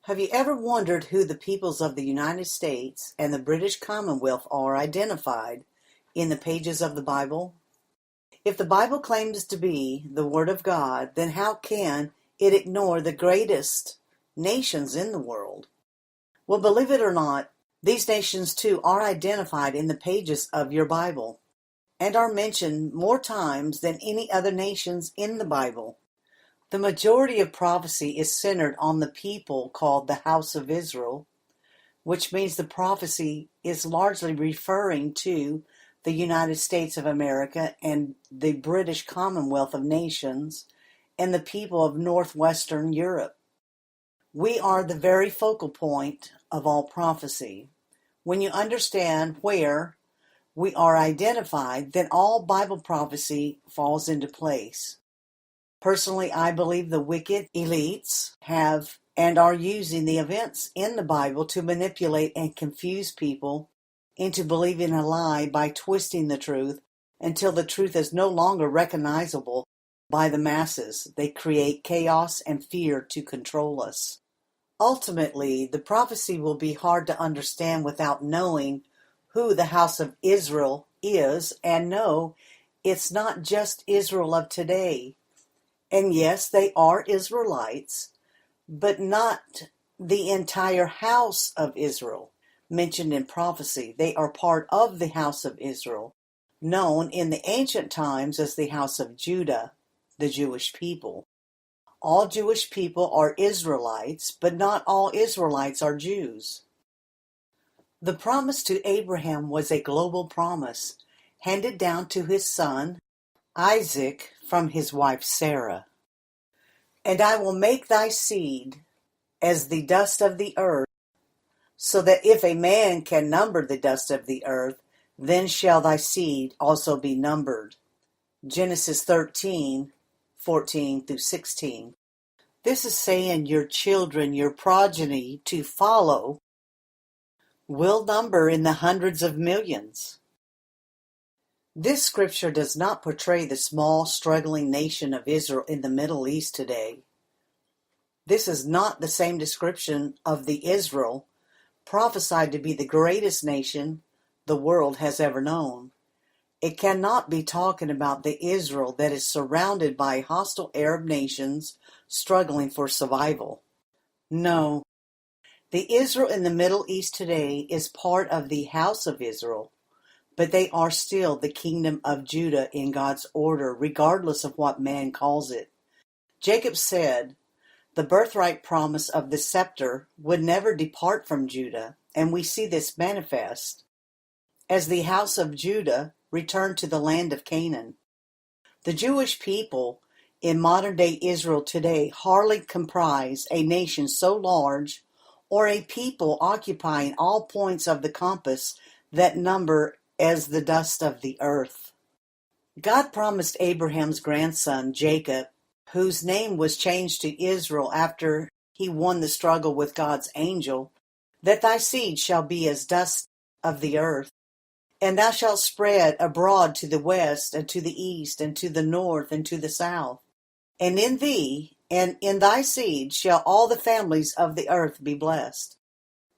Have you ever wondered who the peoples of the United States and the British Commonwealth are identified in the pages of the Bible? If the Bible claims to be the Word of God, then how can it ignore the greatest nations in the world? Well, believe it or not, these nations too are identified in the pages of your Bible and are mentioned more times than any other nations in the Bible. The majority of prophecy is centered on the people called the House of Israel, which means the prophecy is largely referring to the United States of America and the British Commonwealth of Nations and the people of Northwestern Europe. We are the very focal point of all prophecy. When you understand where we are identified, then all Bible prophecy falls into place. Personally, I believe the wicked elites have and are using the events in the Bible to manipulate and confuse people into believing a lie by twisting the truth until the truth is no longer recognizable by the masses. They create chaos and fear to control us. Ultimately, the prophecy will be hard to understand without knowing who the house of Israel is, and no, it's not just Israel of today. And yes, they are Israelites, but not the entire house of Israel mentioned in prophecy. They are part of the house of Israel, known in the ancient times as the house of Judah, the Jewish people. All Jewish people are Israelites, but not all Israelites are Jews. The promise to Abraham was a global promise, handed down to his son, Isaac, from his wife Sarah. And I will make thy seed as the dust of the earth, so that if a man can number the dust of the earth, then shall thy seed also be numbered. Genesis 13:14 through 16. This is saying your children, your progeny to follow, will number in the hundreds of millions. This scripture does not portray the small, struggling nation of Israel in the Middle East today. This is not the same description of the Israel prophesied to be the greatest nation the world has ever known. It cannot be talking about the Israel that is surrounded by hostile Arab nations struggling for survival. No, the Israel in the Middle East today is part of the house of Israel, but they are still the kingdom of Judah in God's order, regardless of what man calls it. Jacob said the birthright promise of the scepter would never depart from Judah, and we see this manifest as the house of Judah returned to the land of Canaan. The Jewish people in modern-day Israel today hardly comprise a nation so large or a people occupying all points of the compass that number as the dust of the earth. God promised Abraham's grandson, Jacob, whose name was changed to Israel after he won the struggle with God's angel, that thy seed shall be as dust of the earth, and thou shalt spread abroad to the west, and to the east, and to the north, and to the south. And in thee, and in thy seed, shall all the families of the earth be blessed.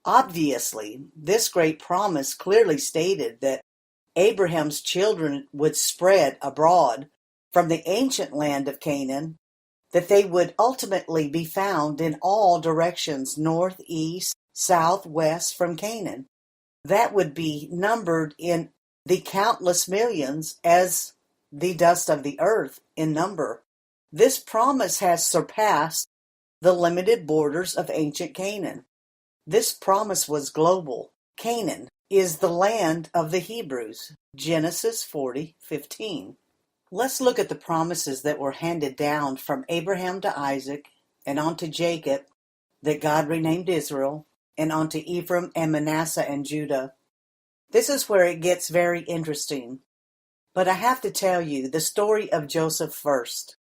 Obviously, this great promise clearly stated that Abraham's children would spread abroad from the ancient land of Canaan, that they would ultimately be found in all directions, north, east, south, west from Canaan. That would be numbered in the countless millions as the dust of the earth in number. This promise has surpassed the limited borders of ancient Canaan. This promise was global. Canaan is the land of the Hebrews. Genesis 40:15. Let's look at the promises that were handed down from Abraham to Isaac and on to Jacob that God renamed Israel, and on to Ephraim and Manasseh and Judah. This is where it gets very interesting. But I have to tell you the story of Joseph first.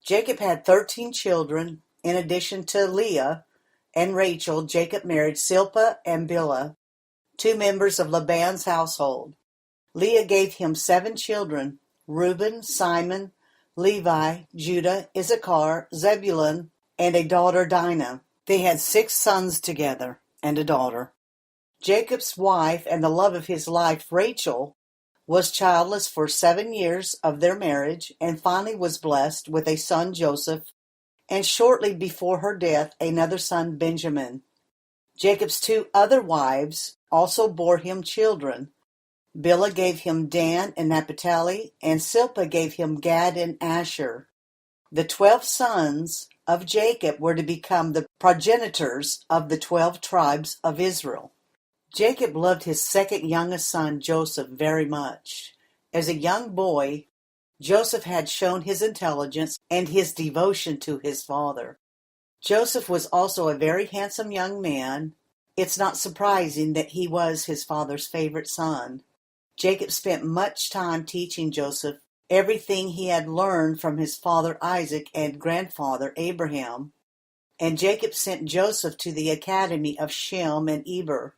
Jacob had 13 children. In addition to Leah and Rachel, Jacob married Zilpah and Bilhah, two members of Laban's household. Leah gave him 7 children: Reuben, Simon, Levi, Judah, Issachar, Zebulun, and a daughter Dinah. They had 6 sons together and a daughter. Jacob's wife and the love of his life, Rachel, was childless for 7 years of their marriage and finally was blessed with a son, Joseph, and shortly before her death, another son, Benjamin. Jacob's 2 other wives also bore him children. Bilhah gave him Dan and Naphtali, and Zilpah gave him Gad and Asher. The 12 sons of Jacob were to become the progenitors of the 12 tribes of Israel. Jacob loved his second youngest son, Joseph, very much. As a young boy, Joseph had shown his intelligence and his devotion to his father. Joseph was also a very handsome young man. It's not surprising that he was his father's favorite son. Jacob spent much time teaching Joseph everything he had learned from his father Isaac and grandfather Abraham, and Jacob sent Joseph to the academy of Shem and Eber.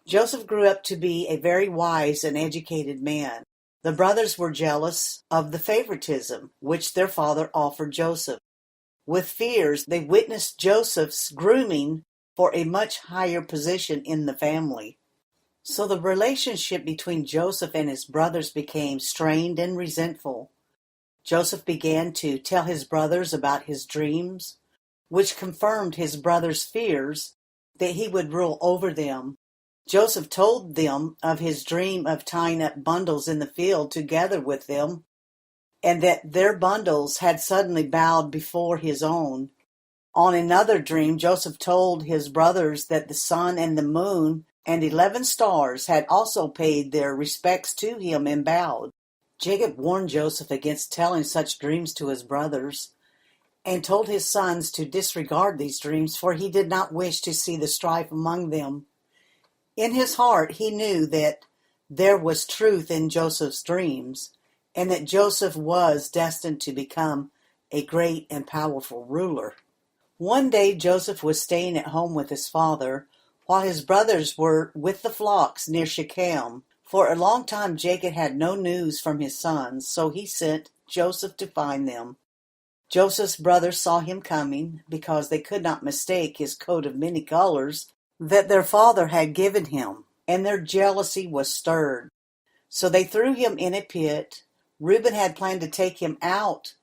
Joseph grew up to be a very wise and educated man. The brothers were jealous of the favoritism which their father offered Joseph. With fears, they witnessed Joseph's grooming for a much higher position in the family. So the relationship between Joseph and his brothers became strained and resentful. Joseph began to tell his brothers about his dreams, which confirmed his brothers' fears that he would rule over them. Joseph told them of his dream of tying up bundles in the field together with them, and that their bundles had suddenly bowed before his own. On another dream, Joseph told his brothers that the sun and the moon and 11 stars had also paid their respects to him and bowed. Jacob warned Joseph against telling such dreams to his brothers, and told his sons to disregard these dreams, for he did not wish to see the strife among them. In his heart, he knew that there was truth in Joseph's dreams, and that Joseph was destined to become a great and powerful ruler. One day, Joseph was staying at home with his father, while his brothers were with the flocks near Shechem. For a long time, Jacob had no news from his sons, so he sent Joseph to find them. Joseph's brothers saw him coming, because they could not mistake his coat of many colors that their father had given him, and their jealousy was stirred. So they threw him in a pit. Reuben had planned to take him out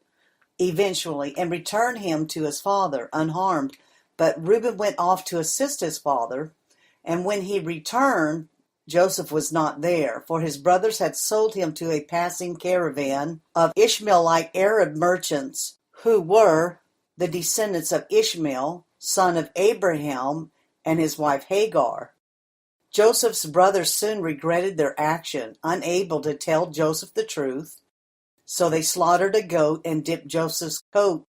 eventually and return him to his father unharmed, but Reuben went off to assist his father, and when he returned, Joseph was not there, for his brothers had sold him to a passing caravan of Ishmaelite Arab merchants, who were the descendants of Ishmael, son of Abraham, and his wife Hagar. Joseph's brothers soon regretted their action, unable to tell Joseph the truth. So they slaughtered a goat and dipped Joseph's coat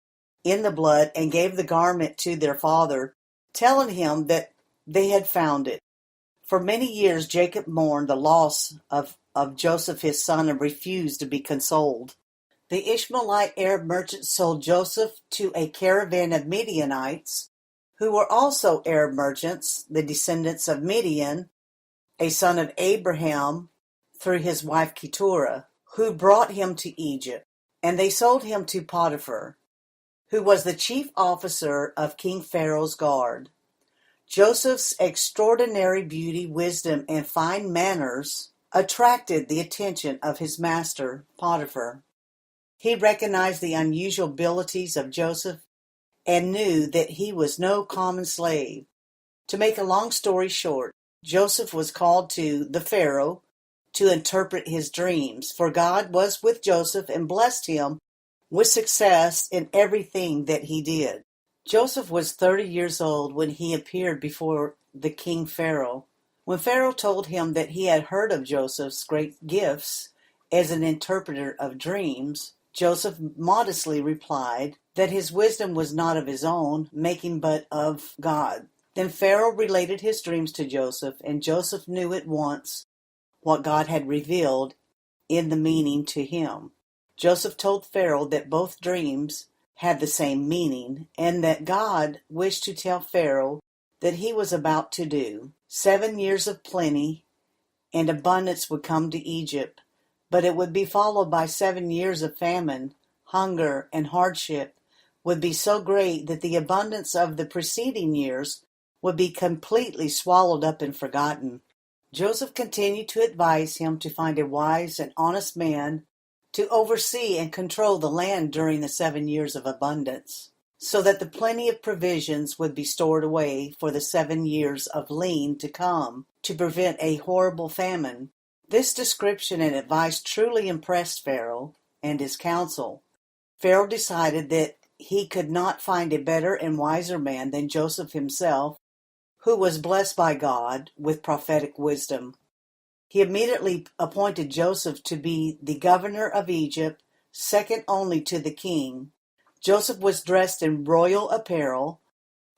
in the blood and gave the garment to their father, telling him that they had found it. For many years Jacob mourned the loss of Joseph his son and refused to be consoled. The Ishmaelite Arab merchants sold Joseph to a caravan of Midianites, who were also Arab merchants, the descendants of Midian, a son of Abraham, through his wife Keturah, who brought him to Egypt. And they sold him to Potiphar, who was the chief officer of King Pharaoh's guard. Joseph's extraordinary beauty, wisdom, and fine manners attracted the attention of his master, Potiphar. He recognized the unusual abilities of Joseph and knew that he was no common slave. To make a long story short, Joseph was called to the Pharaoh to interpret his dreams, for God was with Joseph and blessed him with success in everything that he did. Joseph was 30 years old when he appeared before the king Pharaoh. When Pharaoh told him that he had heard of Joseph's great gifts as an interpreter of dreams, Joseph modestly replied that his wisdom was not of his own making but of God. Then Pharaoh related his dreams to Joseph, and Joseph knew at once what God had revealed in the meaning to him. Joseph told Pharaoh that both dreams had the same meaning, and that God wished to tell Pharaoh that he was about to do 7 years of plenty and abundance would come to Egypt, but it would be followed by 7 years of famine, hunger, and hardship, would be so great that the abundance of the preceding years would be completely swallowed up and forgotten. Joseph continued to advise him to find a wise and honest man to oversee and control the land during the 7 years of abundance, so that the plenty of provisions would be stored away for the 7 years of lean to come, to prevent a horrible famine. This description and advice truly impressed Pharaoh and his council. Pharaoh decided that he could not find a better and wiser man than Joseph himself, who was blessed by God with prophetic wisdom. He immediately appointed Joseph to be the governor of Egypt, second only to the king. Joseph was dressed in royal apparel,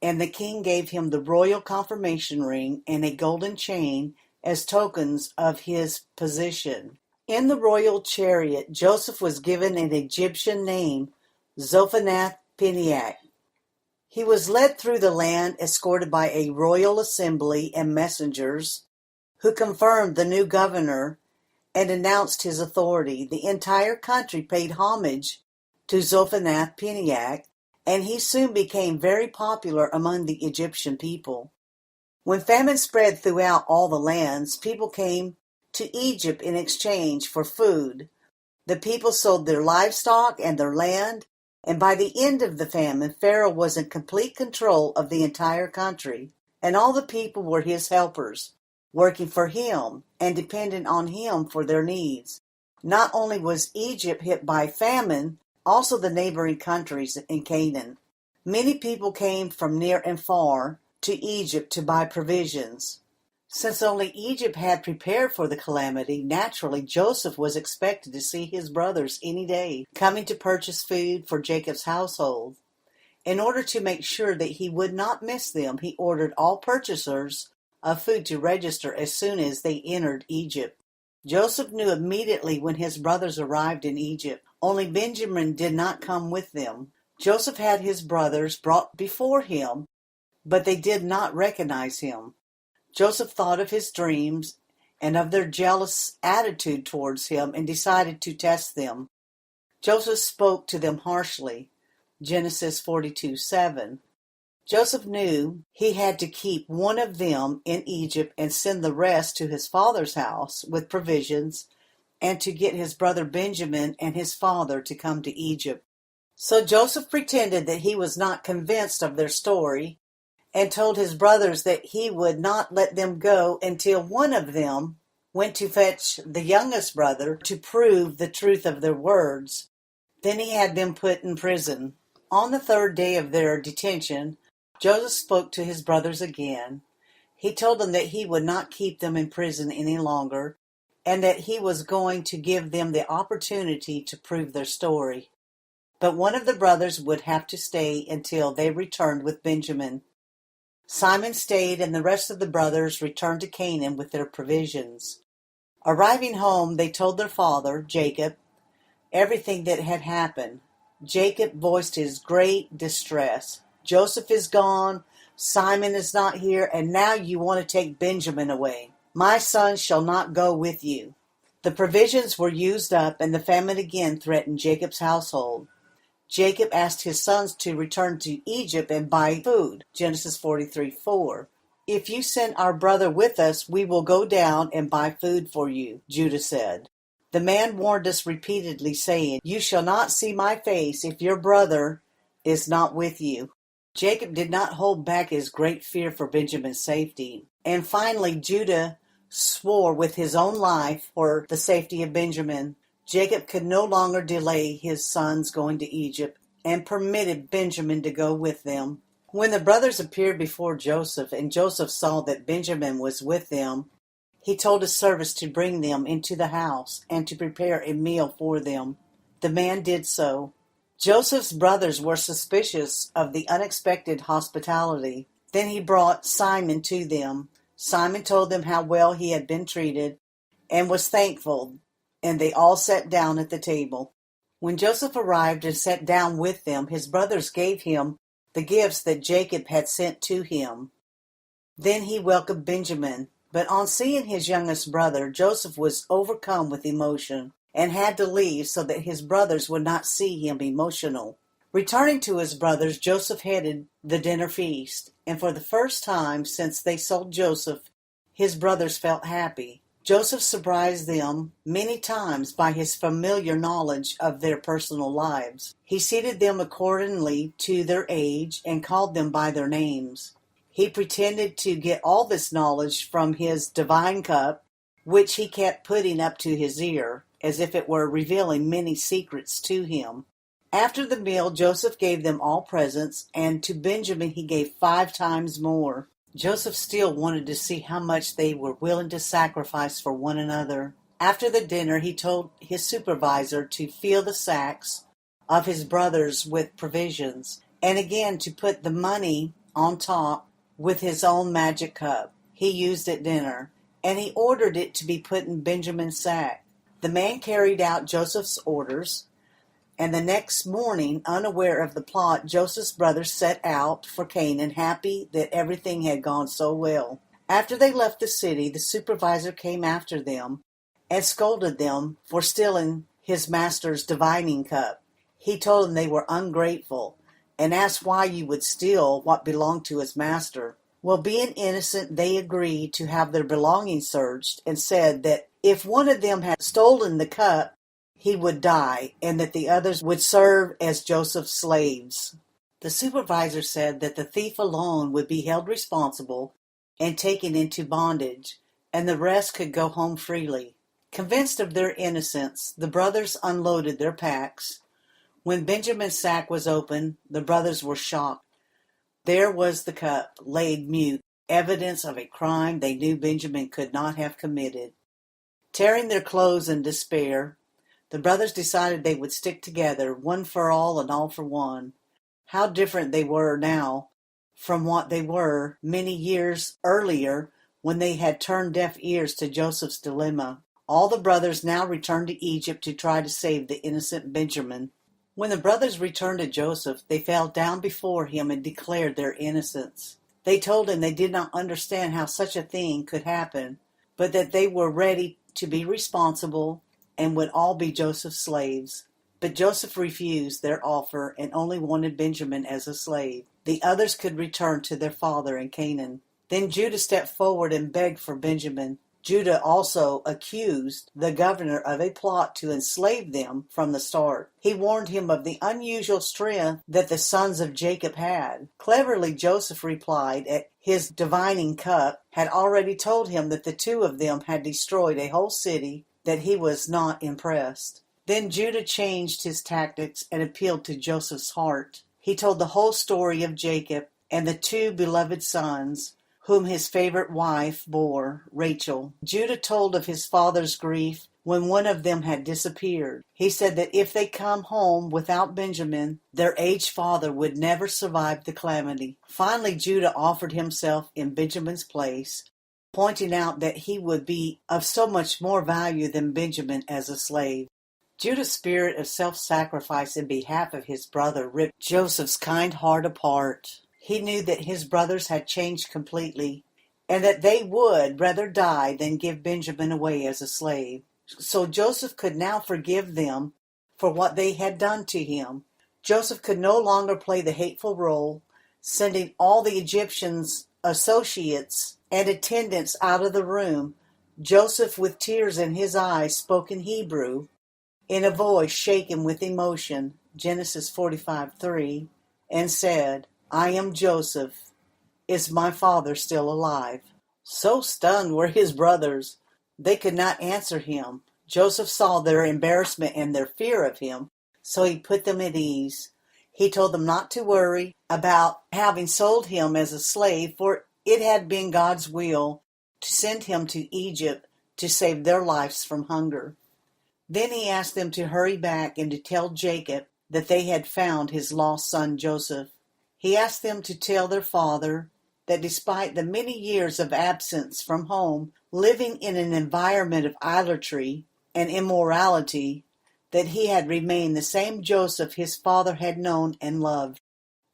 and the king gave him the royal confirmation ring and a golden chain as tokens of his position. In the royal chariot, Joseph was given an Egyptian name, Zophanath-Pineach. He was led through the land escorted by a royal assembly and messengers who confirmed the new governor and announced his authority. The entire country paid homage to Zophanath-Pineach, and he soon became very popular among the Egyptian people. When famine spread throughout all the lands, people came to Egypt in exchange for food. The people sold their livestock and their land, and by the end of the famine, Pharaoh was in complete control of the entire country, and all the people were his helpers, working for him and dependent on him for their needs. Not only was Egypt hit by famine, also the neighboring countries in Canaan. Many people came from near and far to Egypt to buy provisions. Since only Egypt had prepared for the calamity, naturally Joseph was expected to see his brothers any day, coming to purchase food for Jacob's household. In order to make sure that he would not miss them, he ordered all purchasers of food to register as soon as they entered Egypt. Joseph knew immediately when his brothers arrived in Egypt. Only Benjamin did not come with them. Joseph had his brothers brought before him, but they did not recognize him. Joseph thought of his dreams and of their jealous attitude towards him and decided to test them. Joseph spoke to them harshly. Genesis 42:7. Joseph knew he had to keep one of them in Egypt and send the rest to his father's house with provisions, and to get his brother Benjamin and his father to come to Egypt. So Joseph pretended that he was not convinced of their story and told his brothers that he would not let them go until one of them went to fetch the youngest brother to prove the truth of their words. Then he had them put in prison. On the third day of their detention, Joseph spoke to his brothers again. He told them that he would not keep them in prison any longer, and that he was going to give them the opportunity to prove their story. But one of the brothers would have to stay until they returned with Benjamin. Simon stayed, and the rest of the brothers returned to Canaan with their provisions. Arriving home, they told their father, Jacob, everything that had happened. Jacob voiced his great distress. Joseph is gone, Simon is not here, and now you want to take Benjamin away. My son shall not go with you. The provisions were used up, and the famine again threatened Jacob's household. Jacob asked his sons to return to Egypt and buy food. Genesis 43:4. If you send our brother with us, we will go down and buy food for you, Judah said. The man warned us repeatedly, saying, you shall not see my face if your brother is not with you. Jacob did not hold back his great fear for Benjamin's safety. And finally, Judah swore with his own life for the safety of Benjamin. Jacob could no longer delay his sons going to Egypt and permitted Benjamin to go with them. When the brothers appeared before Joseph and Joseph saw that Benjamin was with them, he told his servants to bring them into the house and to prepare a meal for them. The man did so. Joseph's brothers were suspicious of the unexpected hospitality. Then he brought Simon to them. Simon told them how well he had been treated and was thankful, and they all sat down at the table. When Joseph arrived and sat down with them, his brothers gave him the gifts that Jacob had sent to him. Then he welcomed Benjamin. But on seeing his youngest brother, Joseph was overcome with emotion and had to leave so that his brothers would not see him emotional. Returning to his brothers, Joseph headed the dinner feast, and for the first time since they sold Joseph, his brothers felt happy. Joseph surprised them many times by his familiar knowledge of their personal lives. He seated them accordingly to their age and called them by their names. He pretended to get all this knowledge from his divine cup, which he kept putting up to his ear, as if it were revealing many secrets to him. After the meal, Joseph gave them all presents, and to Benjamin he gave 5 times more. Joseph still wanted to see how much they were willing to sacrifice for one another. After the dinner, he told his supervisor to fill the sacks of his brothers with provisions, and again to put the money on top with his own magic cup he used at dinner, and he ordered it to be put in Benjamin's sack. The man carried out Joseph's orders, and the next morning, unaware of the plot, Joseph's brothers set out for Canaan, happy that everything had gone so well. After they left the city, the supervisor came after them and scolded them for stealing his master's divining cup. He told them they were ungrateful and asked why you would steal what belonged to his master. Well, being innocent, they agreed to have their belongings searched and said that if one of them had stolen the cup, he would die, and that the others would serve as Joseph's slaves. The supervisor said that the thief alone would be held responsible and taken into bondage, and the rest could go home freely. Convinced of their innocence, the brothers unloaded their packs. When Benjamin's sack was opened, the brothers were shocked. There was the cup, laid mute, evidence of a crime they knew Benjamin could not have committed. Tearing their clothes in despair, the brothers decided they would stick together, one for all and all for one. How different they were now from what they were many years earlier when they had turned deaf ears to Joseph's dilemma. All the brothers now returned to Egypt to try to save the innocent Benjamin. When the brothers returned to Joseph, they fell down before him and declared their innocence. They told him they did not understand how such a thing could happen, but that they were ready to be responsible and would all be Joseph's slaves. But Joseph refused their offer and only wanted Benjamin as a slave. The others could return to their father in Canaan. Then Judah stepped forward and begged for Benjamin. Judah also accused the governor of a plot to enslave them from the start. He warned him of the unusual strength that the sons of Jacob had. Cleverly, Joseph replied that his divining cup had already told him that the 2 of them had destroyed a whole city, that he was not impressed. Then Judah changed his tactics and appealed to Joseph's heart. He told the whole story of Jacob and the 2 beloved sons whom his favorite wife bore, Rachel. Judah told of his father's grief when one of them had disappeared. He said that if they come home without Benjamin, their aged father would never survive the calamity. Finally, Judah offered himself in Benjamin's place, pointing out that he would be of so much more value than Benjamin as a slave. Judah's spirit of self-sacrifice in behalf of his brother ripped Joseph's kind heart apart. He knew that his brothers had changed completely, and that they would rather die than give Benjamin away as a slave. So Joseph could now forgive them for what they had done to him. Joseph could no longer play the hateful role, sending all the Egyptians' associates and attendants out of the room. Joseph, with tears in his eyes, spoke in Hebrew, in a voice shaken with emotion, Genesis 45:3, and said, "I am Joseph. Is my father still alive?" So stunned were his brothers, they could not answer him. Joseph saw their embarrassment and their fear of him, so he put them at ease. He told them not to worry about having sold him as a slave, for it had been God's will to send him to Egypt to save their lives from hunger. Then he asked them to hurry back and to tell Jacob that they had found his lost son Joseph. He asked them to tell their father that despite the many years of absence from home, living in an environment of idolatry and immorality, that he had remained the same Joseph his father had known and loved.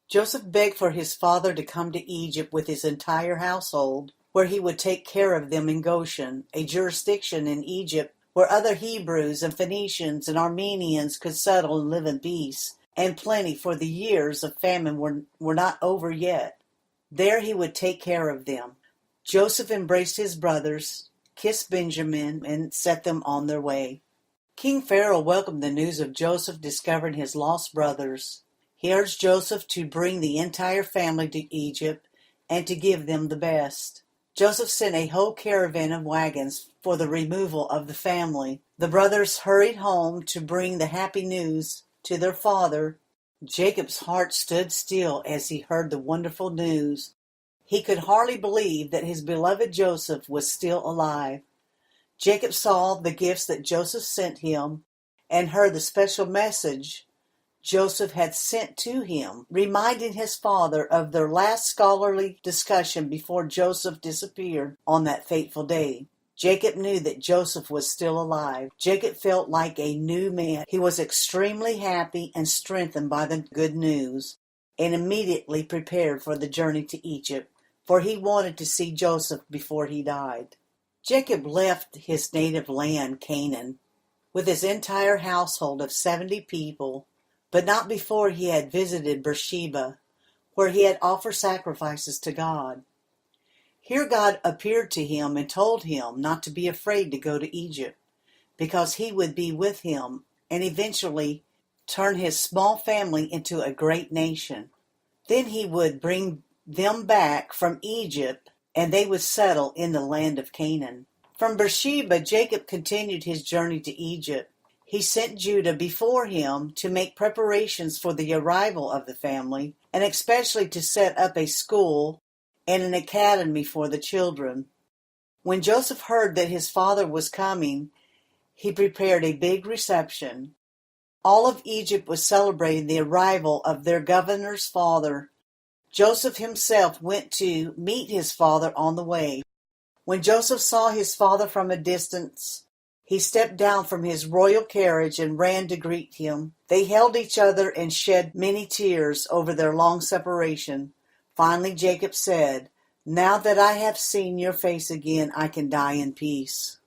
Joseph begged for his father to come to Egypt with his entire household, where he would take care of them in Goshen, a jurisdiction in Egypt where other Hebrews and Phoenicians and Armenians could settle and live in peace. and plenty, for the years of famine were not over yet. There he would take care of them. Joseph embraced his brothers, kissed Benjamin, and set them on their way. King Pharaoh welcomed the news of Joseph discovering his lost brothers. He urged Joseph to bring the entire family to Egypt and to give them the best. Joseph sent a whole caravan of wagons for the removal of the family. The brothers hurried home to bring the happy news to their father. Jacob's heart stood still as he heard the wonderful news. He could hardly believe that his beloved Joseph was still alive. Jacob saw the gifts that Joseph sent him and heard the special message Joseph had sent to him, reminding his father of their last scholarly discussion before Joseph disappeared on that fateful day. Jacob knew that Joseph was still alive. Jacob felt like a new man. He was extremely happy and strengthened by the good news, and immediately prepared for the journey to Egypt, for he wanted to see Joseph before he died. Jacob left his native land, Canaan, with his entire household of 70 people, but not before he had visited Beersheba, where he had offered sacrifices to God. Here God appeared to him and told him not to be afraid to go to Egypt, because he would be with him and eventually turn his small family into a great nation. Then he would bring them back from Egypt, and they would settle in the land of Canaan. From Beersheba, Jacob continued his journey to Egypt. He sent Judah before him to make preparations for the arrival of the family, and especially to set up a school and an academy for the children. When Joseph heard that his father was coming, he prepared a big reception. All of Egypt was celebrating the arrival of their governor's father. Joseph himself went to meet his father on the way. When Joseph saw his father from a distance, he stepped down from his royal carriage and ran to greet him. They held each other and shed many tears over their long separation. Finally, Jacob said, "Now that I have seen your face again, I can die in peace."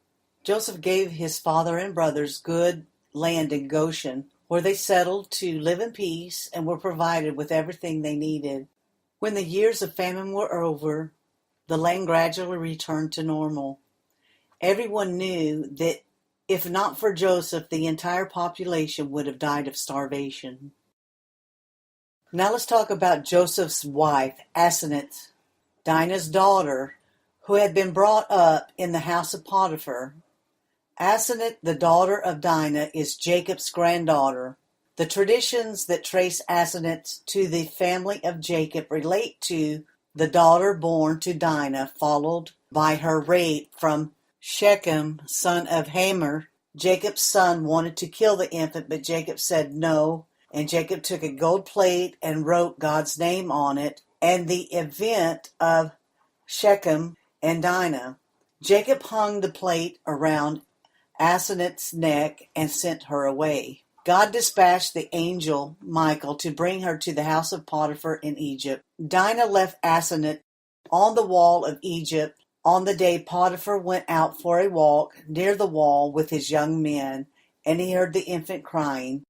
Joseph gave his father and brothers good land in Goshen, where they settled to live in peace and were provided with everything they needed. When the years of famine were over, the land gradually returned to normal. Everyone knew that if not for Joseph, the entire population would have died of starvation. Now let's talk about Joseph's wife, Asenath, Dinah's daughter, who had been brought up in the house of Potiphar. Asenath, the daughter of Dinah, is Jacob's granddaughter. The traditions that trace Asenath to the family of Jacob relate to the daughter born to Dinah, followed by her rape from Shechem, son of Hamor. Jacob's son wanted to kill the infant, but Jacob said no, and Jacob took a gold plate and wrote God's name on it and the event of Shechem and Dinah. Jacob hung the plate around Asenath's neck and sent her away. God dispatched the angel Michael to bring her to the house of Potiphar in Egypt. Dinah left Asenath on the wall of Egypt on the day Potiphar went out for a walk near the wall with his young men, and he heard the infant crying.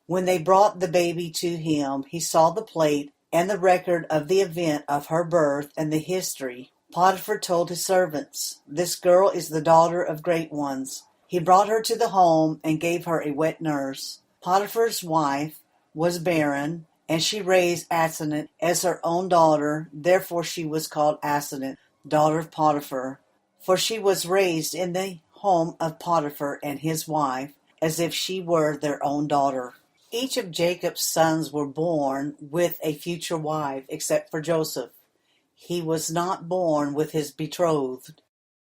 When they brought the baby to him, he saw the plate and the record of the event of her birth and the history. Potiphar told his servants, "This girl is the daughter of great ones." He brought her to the home and gave her a wet nurse. Potiphar's wife was barren, and she raised Asenath as her own daughter. Therefore she was called Asenath, daughter of Potiphar, for she was raised in the home of Potiphar and his wife, as if she were their own daughter. Each of Jacob's sons were born with a future wife, except for Joseph. He was not born with his betrothed.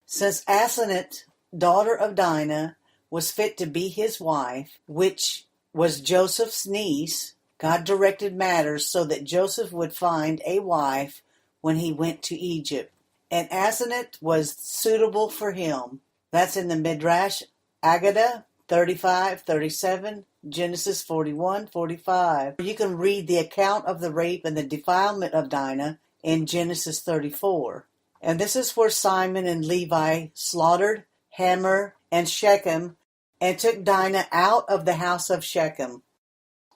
Since Asenath, daughter of Dinah, was fit to be his wife, which was Joseph's niece, God directed matters so that Joseph would find a wife when he went to Egypt. And Asenath was suitable for him. That's in the Midrash Agadah 35-37, Genesis 41-45. You can read the account of the rape and the defilement of Dinah in Genesis 34. And this is where Simon and Levi slaughtered Hamor and Shechem and took Dinah out of the house of Shechem.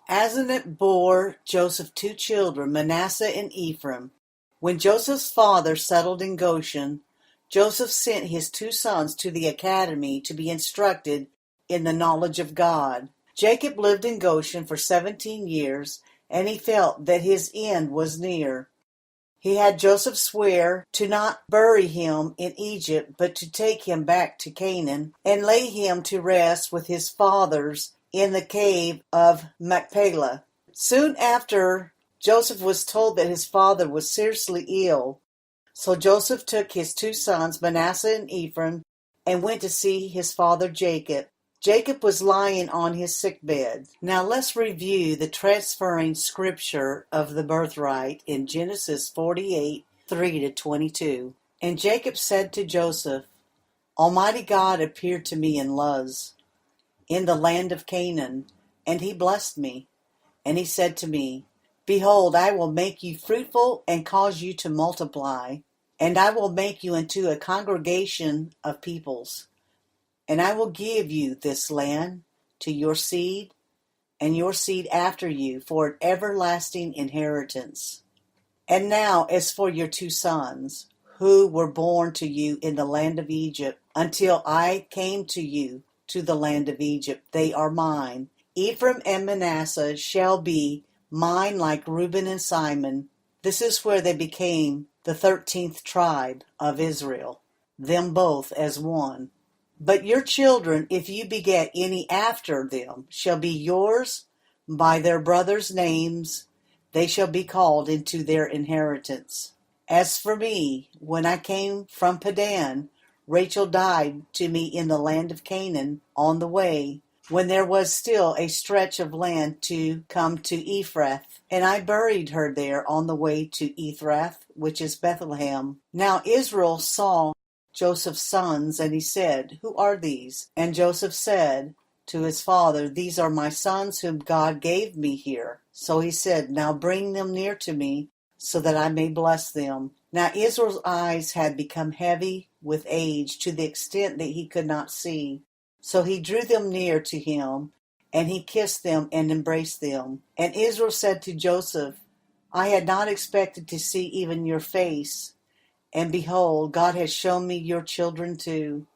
Asenath bore Joseph 2 children, Manasseh and Ephraim. When Joseph's father settled in Goshen, Joseph sent his 2 sons to the academy to be instructed in the knowledge of God. Jacob lived in Goshen for 17 years, and he felt that his end was near. He had Joseph swear to not bury him in Egypt, but to take him back to Canaan and lay him to rest with his fathers in the cave of Machpelah. Soon after, Joseph was told that his father was seriously ill. So Joseph took his 2 sons, Manasseh and Ephraim, and went to see his father Jacob. Jacob was lying on his sickbed. Now let's review the transferring scripture of the birthright in Genesis 48, 3-22. And Jacob said to Joseph, Almighty God appeared to me in Luz, in the land of Canaan, and he blessed me. And he said to me, Behold, I will make you fruitful and cause you to multiply, and I will make you into a congregation of peoples. And I will give you this land to your seed and your seed after you for an everlasting inheritance. And now as for your 2 sons, who were born to you in the land of Egypt, until I came to you to the land of Egypt, they are mine. Ephraim and Manasseh shall be mine like Reuben and Simon. This is where they became the 13th tribe of Israel, them both as one. But your children, if you beget any after them, shall be yours by their brothers' names. They shall be called into their inheritance. As for me, when I came from Padan, Rachel died to me in the land of Canaan on the way, when there was still a stretch of land to come to Ephraim, and I buried her there on the way to Ephraim, which is Bethlehem. Now Israel saw Joseph's sons, and he said, Who are these? And Joseph said to his father, These are my sons whom God gave me here. So he said, Now bring them near to me, so that I may bless them. Now Israel's eyes had become heavy with age, to the extent that he could not see. So he drew them near to him, and he kissed them and embraced them. And Israel said to Joseph, I had not expected to see even your face, and behold, God has shown me your children too.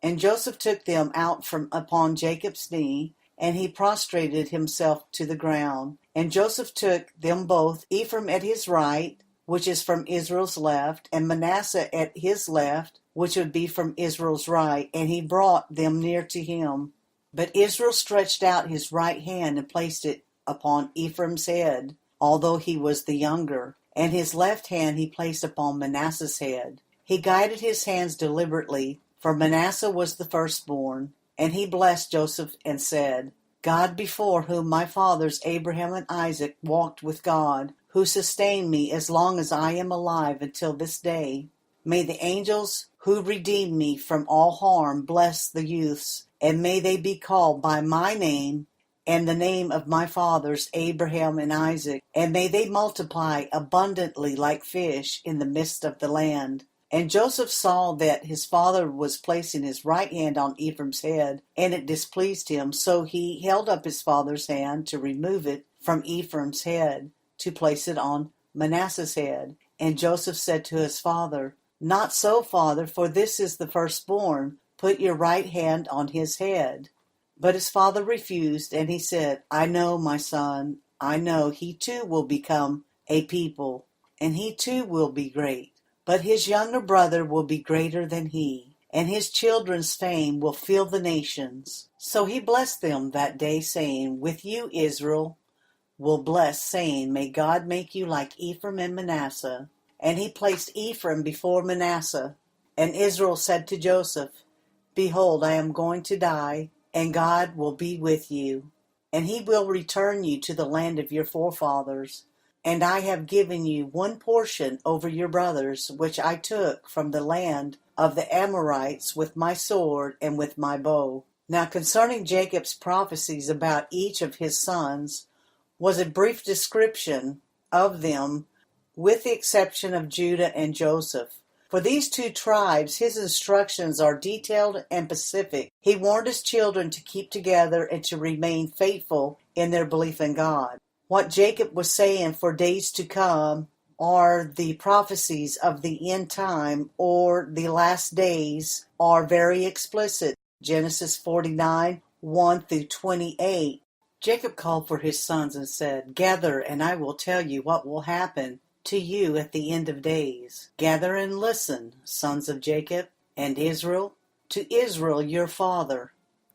And Joseph took them out from upon Jacob's knee, and he prostrated himself to the ground. And Joseph took them both, Ephraim at his right, which is from Israel's left, and Manasseh at his left, which would be from Israel's right, and he brought them near to him. But Israel stretched out his right hand and placed it upon Ephraim's head, although he was the younger, and his left hand he placed upon Manasseh's head. He guided his hands deliberately, for Manasseh was the firstborn. And he blessed Joseph and said, God before whom my fathers Abraham and Isaac walked with God, who sustained me as long as I am alive until this day, may the angels who redeemed me from all harm bless the youths, and may they be called by my name and the name of my fathers Abraham and Isaac, and may they multiply abundantly like fish in the midst of the land. And Joseph saw that his father was placing his right hand on Ephraim's head, and it displeased him, so he held up his father's hand to remove it from Ephraim's head, to place it on Manasseh's head. And Joseph said to his father, Not so, father, for this is the firstborn. Put your right hand on his head. But his father refused, and he said, I know, my son, I know he too will become a people, and he too will be great. But his younger brother will be greater than he, and his children's fame will fill the nations. So he blessed them that day, saying, With you, Israel will bless, saying, May God make you like Ephraim and Manasseh. And he placed Ephraim before Manasseh. And Israel said to Joseph, Behold, I am going to die, and God will be with you, and he will return you to the land of your forefathers. And I have given you one portion over your brothers, which I took from the land of the Amorites with my sword and with my bow. Now concerning Jacob's prophecies about each of his sons was a brief description of them, with the exception of Judah and Joseph. For these 2 tribes, his instructions are detailed and specific. He warned his children to keep together and to remain faithful in their belief in God. What Jacob was saying for days to come are the prophecies of the end time or the last days are very explicit. Genesis 49, 1 through 28. Jacob called for his sons and said, "Gather, and I will tell you what will happen to you at the end of days. Gather and listen, sons of Jacob, and Israel, to Israel your father.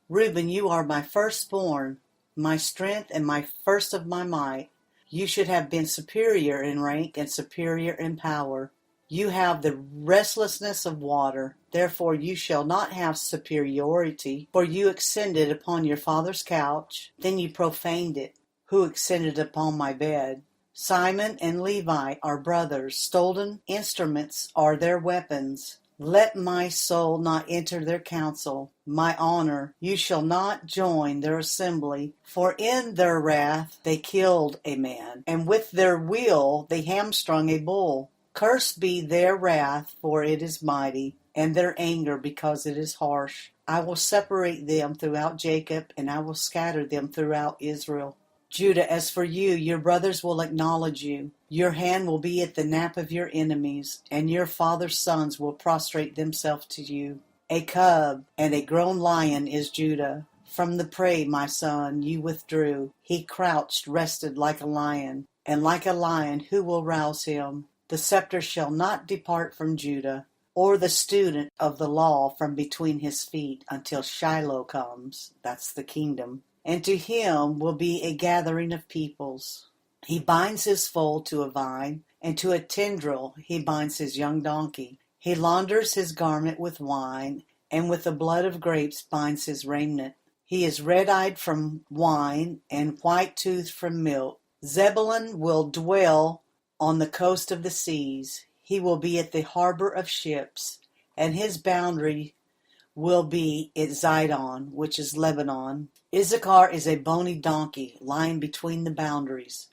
Reuben, you are my firstborn, my strength and my first of my might. You should have been superior in rank and superior in power. You have the restlessness of water. Therefore you shall not have superiority, for you extended upon your father's couch. Then you profaned it. Who extended upon my bed? Simon and Levi are brothers. Stolen instruments are their weapons. Let my soul not enter their council. My honor, you shall not join their assembly. For in their wrath they killed a man, and with their will they hamstrung a bull. Cursed be their wrath, for it is mighty, and their anger because it is harsh. I will separate them throughout Jacob, and I will scatter them throughout Israel. Judah, as for you, your brothers will acknowledge you. Your hand will be at the nap of your enemies, and your father's sons will prostrate themselves to you. A cub and a grown lion is Judah. From the prey, my son, you withdrew. He crouched, rested like a lion, and like a lion, who will rouse him? The scepter shall not depart from Judah, or the student of the law from between his feet, until Shiloh comes. That's the kingdom. And to him will be a gathering of peoples. He binds his foal to a vine, and to a tendril he binds his young donkey. He launders his garment with wine, and with the blood of grapes binds his raiment. He is red-eyed from wine, and white-toothed from milk. Zebulun will dwell on the coast of the seas. He will be at the harbor of ships, and his boundary will be at Zidon, which is Lebanon. Issachar is a bony donkey lying between the boundaries.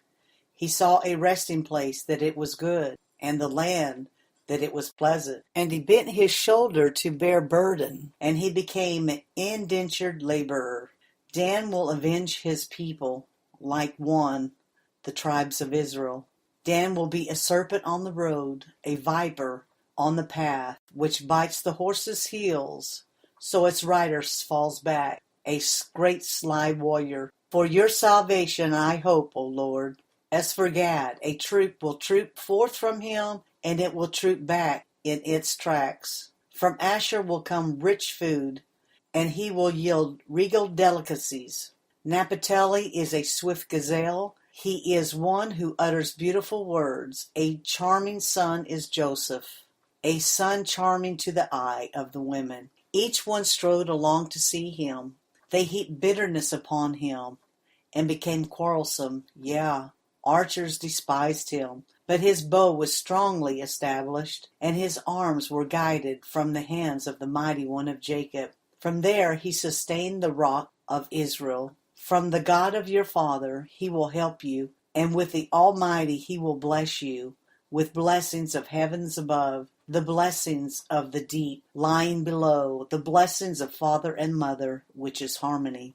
He saw a resting place, that it was good, and the land, that it was pleasant. And he bent his shoulder to bear burden, and he became an indentured laborer. Dan will avenge his people like one, the tribes of Israel. Dan will be a serpent on the road, a viper on the path, which bites the horse's heels, so its rider falls back, a great sly warrior. For your salvation I hope, O Lord. As for Gad, a troop will troop forth from him, and it will troop back in its tracks. From Asher will come rich food, and he will yield regal delicacies. Naphtali is a swift gazelle. He is one who utters beautiful words. A charming son is Joseph, a son charming to the eye of the women. Each one strode along to see him. They heaped bitterness upon him and became quarrelsome. Archers despised him, but his bow was strongly established, and his arms were guided from the hands of the mighty one of Jacob. From there he sustained the rock of Israel. From the God of your father he will help you, and with the Almighty he will bless you, with blessings of heavens above, the blessings of the deep lying below, the blessings of father and mother, which is harmony.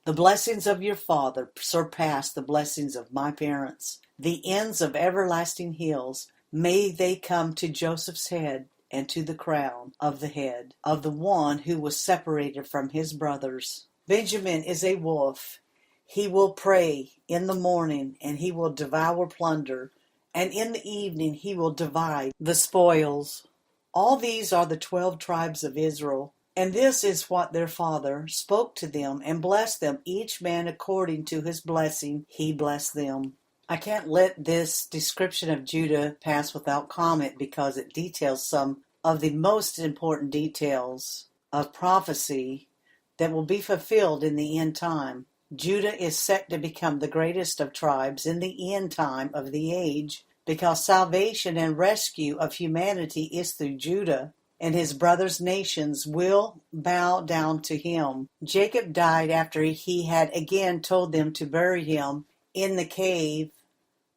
The blessings of your father surpass the blessings of my parents. The ends of everlasting hills, may they come to Joseph's head, and to the crown of the head of the one who was separated from his brothers. Benjamin is a wolf. He will prey in the morning, and he will devour plunder, and in the evening he will divide the spoils. All these are the 12 tribes of Israel, and this is what their father spoke to them, and blessed them, each man according to his blessing he blessed them. I can't let this description of Judah pass without comment, because it details some of the most important details of prophecy that will be fulfilled in the end time. Judah is set to become the greatest of tribes in the end time of the age, because salvation and rescue of humanity is through Judah, and his brothers' nations will bow down to him. Jacob died after he had again told them to bury him in the cave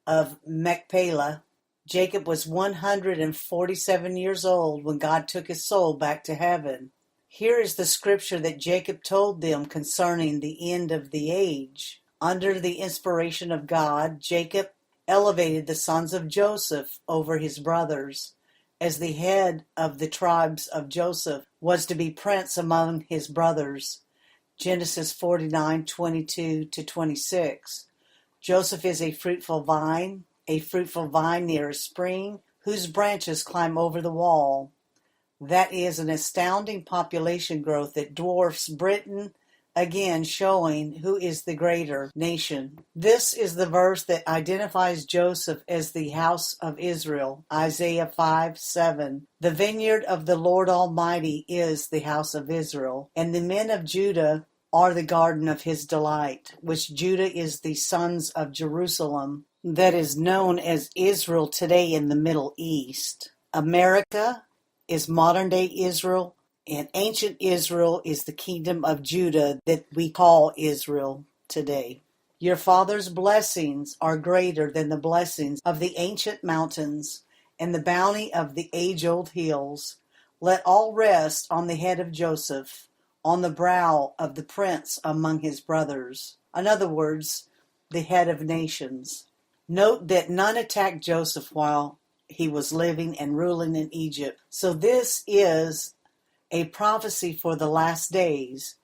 of Machpelah. Jacob was 147 years old when God took his soul back to heaven. Here is the scripture that Jacob told them concerning the end of the age. Under the inspiration of God, Jacob elevated the sons of Joseph over his brothers, as the head of the tribes of Joseph was to be prince among his brothers. Genesis 49:22-26. Joseph is a fruitful vine near a spring, whose branches climb over the wall. That is an astounding population growth that dwarfs Britain, again showing who is the greater nation. This is the verse that identifies Joseph as the house of Israel, Isaiah 5:7. The vineyard of the Lord Almighty is the house of Israel, and the men of Judah are the garden of his delight, which Judah is the sons of Jerusalem, that is known as Israel today in the Middle East. America is modern-day Israel, and ancient Israel is the kingdom of Judah that we call Israel today. Your father's blessings are greater than the blessings of the ancient mountains and the bounty of the age-old hills. Let all rest on the head of Joseph, on the brow of the prince among his brothers. In other words, the head of nations. Note that none attacked Joseph while he was living and ruling in Egypt. So this is a prophecy for the last days,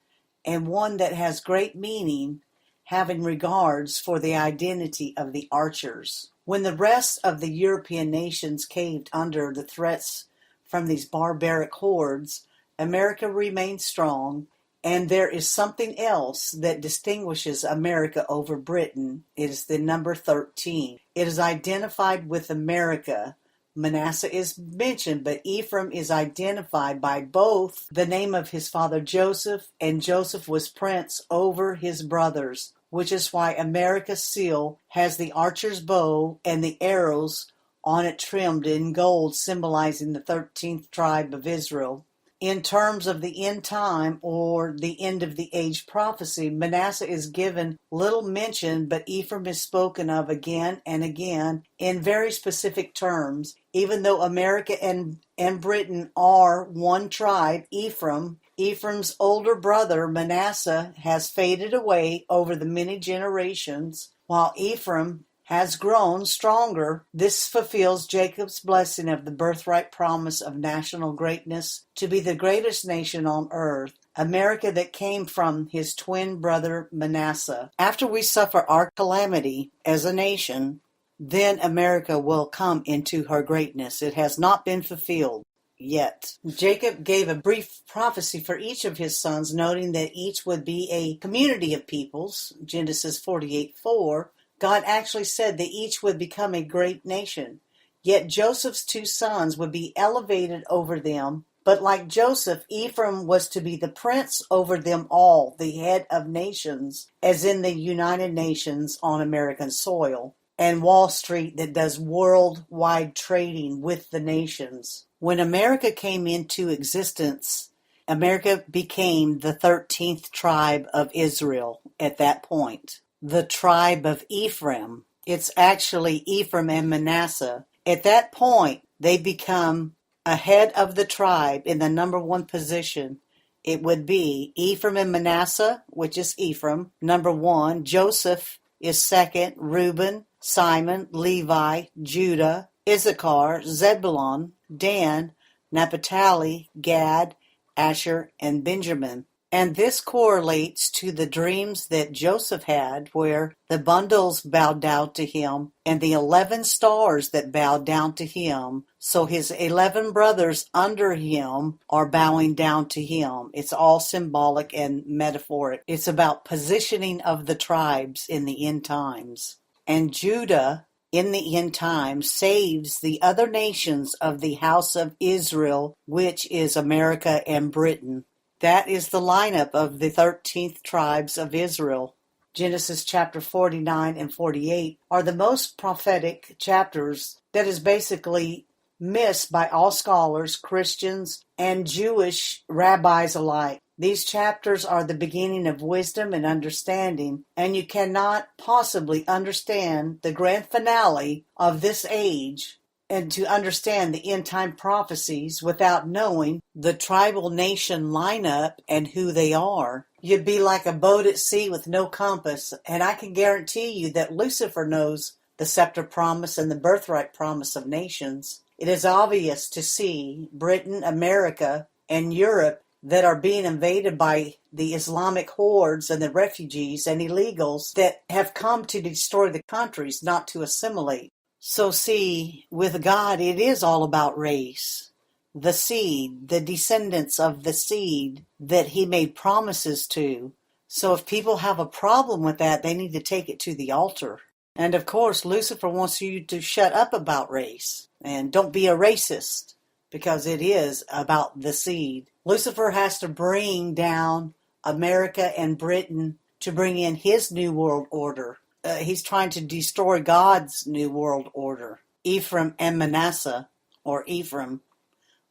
and one that has great meaning, having regards for the identity of the archers. When the rest of the European nations caved under the threats from these barbaric hordes, America remained strong, and there is something else that distinguishes America over Britain. It is the number 13. It is identified with America. Manasseh is mentioned, but Ephraim is identified by both the name of his father Joseph, and Joseph was prince over his brothers, which is why America's seal has the archer's bow and the arrows on it trimmed in gold, symbolizing the 13th tribe of Israel. In terms of the end time or the end of the age prophecy, Manasseh is given little mention, but Ephraim is spoken of again and again in very specific terms. Even though America and Britain are one tribe, Ephraim's older brother Manasseh has faded away over the many generations, while Ephraim has grown stronger. This fulfills Jacob's blessing of the birthright promise of national greatness to be the greatest nation on earth, America that came from his twin brother Manasseh. After we suffer our calamity as a nation, then America will come into her greatness. It has not been fulfilled yet. Jacob gave a brief prophecy for each of his sons, noting that each would be a community of peoples, Genesis 48:4. God actually said that each would become a great nation. Yet Joseph's two sons would be elevated over them. But like Joseph, Ephraim was to be the prince over them all, the head of nations, as in the United Nations on American soil, and Wall Street that does worldwide trading with the nations. When America came into existence, America became the 13th tribe of Israel at that point. The tribe of Ephraim. It's actually Ephraim and Manasseh. At that point, they become ahead of the tribe in the number one position. It would be Ephraim and Manasseh, which is Ephraim, number one. Joseph is second. Reuben, Simon, Levi, Judah, Issachar, Zebulun, Dan, Naphtali, Gad, Asher, and Benjamin. And this correlates to the dreams that Joseph had, where the bundles bowed down to him and the 11 stars that bowed down to him. So his 11 brothers under him are bowing down to him. It's all symbolic and metaphoric. It's about positioning of the tribes in the end times. And Judah, in the end times, saves the other nations of the house of Israel, which is America and Britain. That is the lineup of the 13th tribes of Israel. Genesis chapter 49 and 48 are the most prophetic chapters that is basically missed by all scholars, Christians, and Jewish rabbis alike. These chapters are the beginning of wisdom and understanding, and you cannot possibly understand the grand finale of this age and to understand the end time prophecies without knowing the tribal nation lineup and who they are, you'd be like a boat at sea with no compass. And I can guarantee you that Lucifer knows the scepter promise and the birthright promise of nations. It is obvious to see Britain, America, and Europe that are being invaded by the Islamic hordes and the refugees and illegals that have come to destroy the countries, not to assimilate. So see, with God, it is all about race. The seed, the descendants of the seed that he made promises to. So if people have a problem with that, they need to take it to the altar. And of course, Lucifer wants you to shut up about race and don't be a racist, because it is about the seed. Lucifer has to bring down America and Britain to bring in his new world order. He's trying to destroy God's new world order. Ephraim and Manasseh, or Ephraim,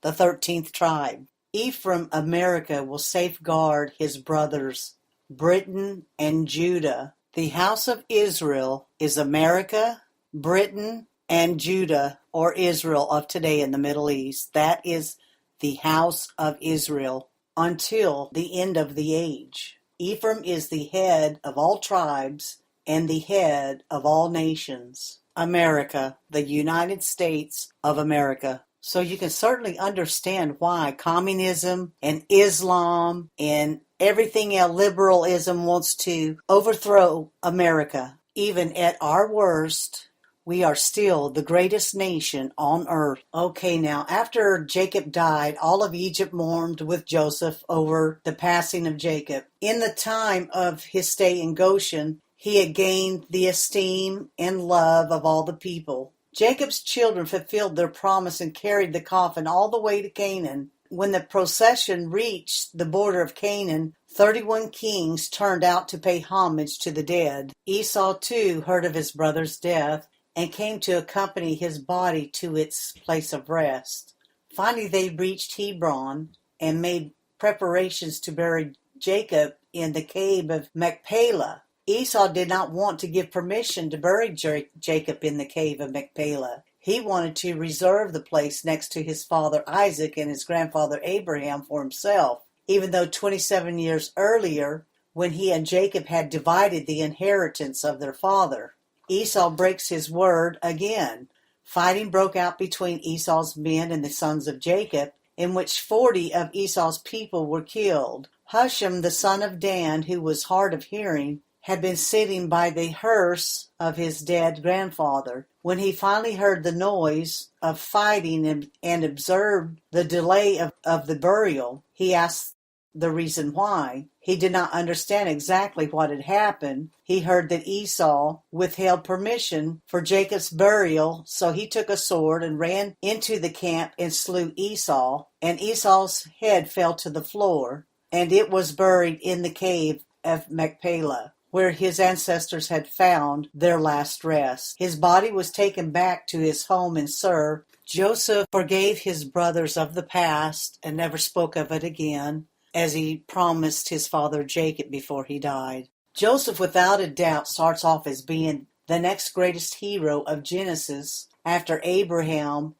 the 13th tribe. Ephraim, America, will safeguard his brothers, Britain and Judah. The house of Israel is America, Britain, and Judah, or Israel of today in the Middle East. That is the house of Israel until the end of the age. Ephraim is the head of all tribes and the head of all nations. America, the United States of America. So you can certainly understand why communism and Islam and everything else, liberalism, wants to overthrow America. Even at our worst, we are still the greatest nation on earth. Okay, now, after Jacob died, all of Egypt mourned with Joseph over the passing of Jacob. In the time of his stay in Goshen, he had gained the esteem and love of all the people. Jacob's children fulfilled their promise and carried the coffin all the way to Canaan. When the procession reached the border of Canaan, 31 kings turned out to pay homage to the dead. Esau, too, heard of his brother's death and came to accompany his body to its place of rest. Finally, they reached Hebron and made preparations to bury Jacob in the cave of Machpelah. Esau did not want to give permission to bury Jacob in the cave of Machpelah. He wanted to reserve the place next to his father Isaac and his grandfather Abraham for himself, even though 27 years earlier, when he and Jacob had divided the inheritance of their father. Esau breaks his word again. Fighting broke out between Esau's men and the sons of Jacob, in which 40 of Esau's people were killed. Husham, the son of Dan, who was hard of hearing, had been sitting by the hearse of his dead grandfather. When he finally heard the noise of fighting and observed the delay of the burial, he asked the reason why. He did not understand exactly what had happened. He heard that Esau withheld permission for Jacob's burial, so he took a sword and ran into the camp and slew Esau, and Esau's head fell to the floor, and it was buried in the cave of Machpelah, where his ancestors had found their last rest. His body was taken back to his home in Sur. Joseph forgave his brothers of the past and never spoke of it again, as he promised his father Jacob before he died. Joseph, without a doubt, starts off as being the next greatest hero of Genesis after Abraham,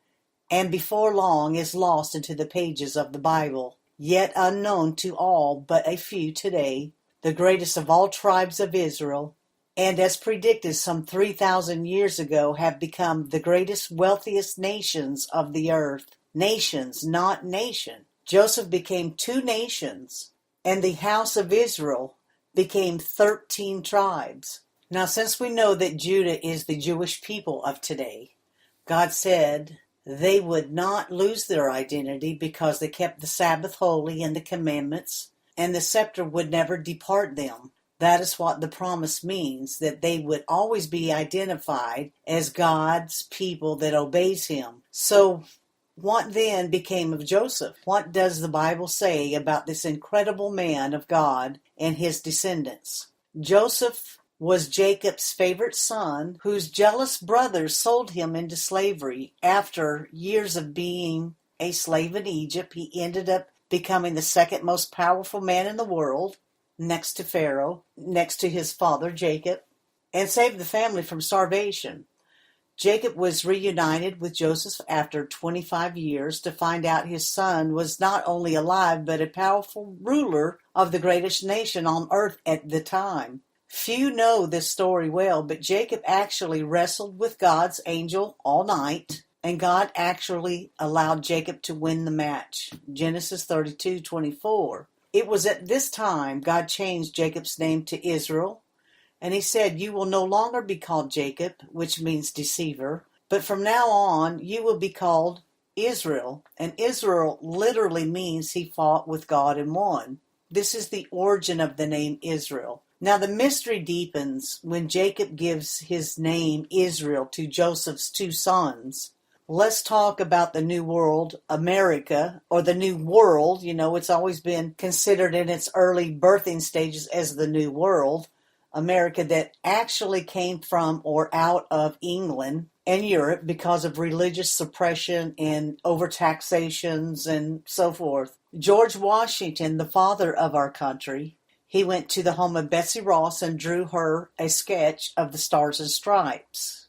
and before long is lost into the pages of the Bible, yet unknown to all but a few today. The greatest of all tribes of Israel, and as predicted some 3,000 years ago, have become the greatest, wealthiest nations of the earth. Nations, not nation. Joseph became 2 nations, and the house of Israel became 13 tribes. Now, since we know that Judah is the Jewish people of today, God said they would not lose their identity because they kept the Sabbath holy and the commandments, and the scepter would never depart them. That is what the promise means, that they would always be identified as God's people that obeys him. So what then became of Joseph? What does the Bible say about this incredible man of God and his descendants? Joseph was Jacob's favorite son, whose jealous brothers sold him into slavery. After years of being a slave in Egypt, he ended up becoming the second most powerful man in the world, next to Pharaoh, next to his father Jacob, and saved the family from starvation. Jacob was reunited with Joseph after 25 years to find out his son was not only alive but a powerful ruler of the greatest nation on earth at the time. Few know this story well, but Jacob actually wrestled with God's angel all night, and God actually allowed Jacob to win the match. Genesis 32:24. It was at this time God changed Jacob's name to Israel, and he said, "You will no longer be called Jacob," which means deceiver, "but from now on you will be called Israel." And Israel literally means he fought with God and won. This is the origin of the name Israel. Now the mystery deepens when Jacob gives his name Israel to Joseph's two sons. Let's talk about the New World, America, or the New World. You know, it's always been considered in its early birthing stages as the New World. America that actually came from or out of England and Europe because of religious suppression and overtaxations and so forth. George Washington, the father of our country, he went to the home of Betsy Ross and drew her a sketch of the Stars and Stripes.